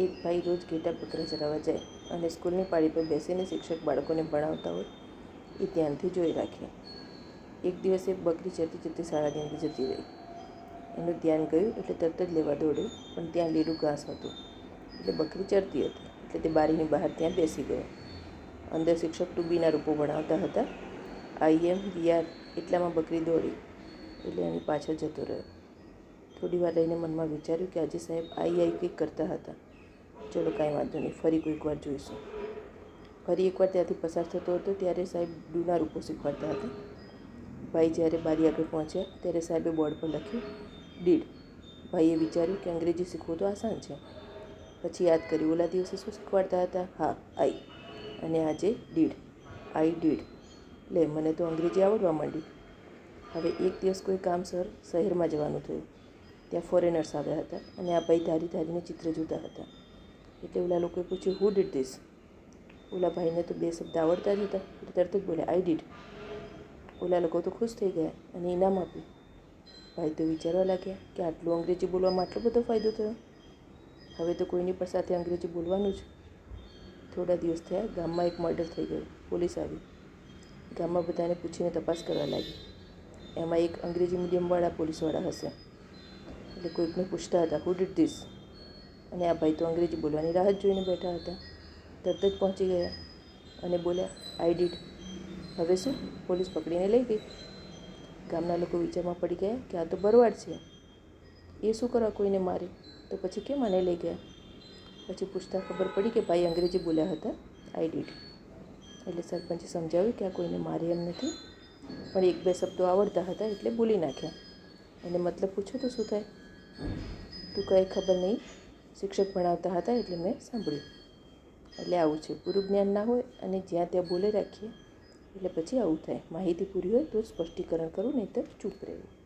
એક ભાઈ રોજ ઘેટાં બકરા ચરાવવા જાય અને સ્કૂલની પાળી પર બેસીને શિક્ષક બાળકોને ભણાવતા હોય એ ધ્યાનથી જોઈ રાખે. એક દિવસ એક બકરી ચરતી ચરતી શાળાની અંદર જતી રહી. એનું ધ્યાન ગયું એટલે તરત જ લેવા દોડ્યો, પણ ત્યાં લીલું ઘાસ હતું એટલે બકરી ચરતી હતી એટલે તે બારીની બહાર ત્યાં બેસી ગયો. અંદર શિક્ષક ટુબીના રૂપો ભણાવતા હતા. આઈ એમ, વી આર. એટલામાં બકરી દોડી એટલે એની પાછળ જતો રહ્યો. થોડી વાર રહીને મનમાં વિચાર્યું કે આજે સાહેબ આઈ કંઈક કરતા હતા. ચલો કાંઈ વાંધો નહીં, ફરી કોઈક વાર જોઈશું. ફરી એકવાર ત્યાંથી પસાર થતો હતો ત્યારે સાહેબ ડૂના રૂપો શીખવાડતા હતા. ભાઈ જ્યારે બારી આગળ પહોંચ્યા ત્યારે સાહેબે બોર્ડ પર લખ્યું ડીડ. ભાઈએ વિચાર્યું કે અંગ્રેજી શીખવું તો આસાન છે. પછી યાદ કર્યું ઓલા દિવસે શું શીખવાડતા હતા? હા, આઈ. અને આજે ડીડ. I did. લે, મને તો અંગ્રેજી આવડવા માંડી. હવે એક દિવસ કોઈ કામસર શહેરમાં જવાનું થયું. ત્યાં ફોરેનર્સ આવ્યા હતા અને આ ભાઈ ધારી ધારીને ચિત્ર જોતા હતા. એટલે ઓલા લોકોએ પૂછ્યું હુ ડીડ ધીસ? ઓલા ભાઈને તો બે શબ્દ આવડતા જ હતા એટલે તરત જ બોલ્યા આઈ ડીડ. ઓલા લોકો તો ખુશ થઈ ગયા અને ઇનામ આપ્યું. ભાઈ તો વિચારવા લાગ્યા કે આટલું અંગ્રેજી બોલવામાં આટલો બધો ફાયદો થયો. હવે તો કોઈની પણ સાથે અંગ્રેજી બોલવાનું જ. થોડા દિવસ થયા, ગામમાં એક મર્ડર થઈ ગયું. પોલીસ આવી. ગામમાં બધાને પૂછીને તપાસ કરવા લાગી. એમાં એક અંગ્રેજી મીડિયમવાળા પોલીસવાળા હશે એટલે કોઈકને પૂછતા હતા હુ ડીડ ધીસ? અને આ ભાઈ તો અંગ્રેજી બોલવાની રાહ જ જોઈને બેઠા હતા. તરત જ પહોંચી ગયા અને બોલ્યા આઈ ડીડ. હવે શું? પોલીસ પકડીને લઈ ગઈ. ગામના લોકો વિચારમાં પડી ગયા કે આ તો ભરવાડ છે. એ શું કરવા કોઈને મારે? તો પછી કેમ આને લઈ ગયા? પછી પૂછતા ખબર પડી કે ભાઈ અંગ્રેજી બોલ્યા હતા આઈ ડીડ. એટલે સરપંચે સમજાવ્યું કે આ કોઈને મારે એમ નથી, પણ એક બે શબ્દો આવડતા હતા એટલે બોલી નાખ્યા. એને મતલબ પૂછો તો શું થાય? તું કંઈ ખબર નહીં, શિક્ષક ભણાવતા હતા એટલે મેં સાંભળ્યું. એટલે આવું છે, પૂરું જ્ઞાન ના હોય અને જ્યાં ત્યાં બોલે રાખીએ એટલે પછી આવું થાય. માહિતી પૂરી હોય તો સ્પષ્ટીકરણ કરવું, નહીં તો ચૂપ રહેવું.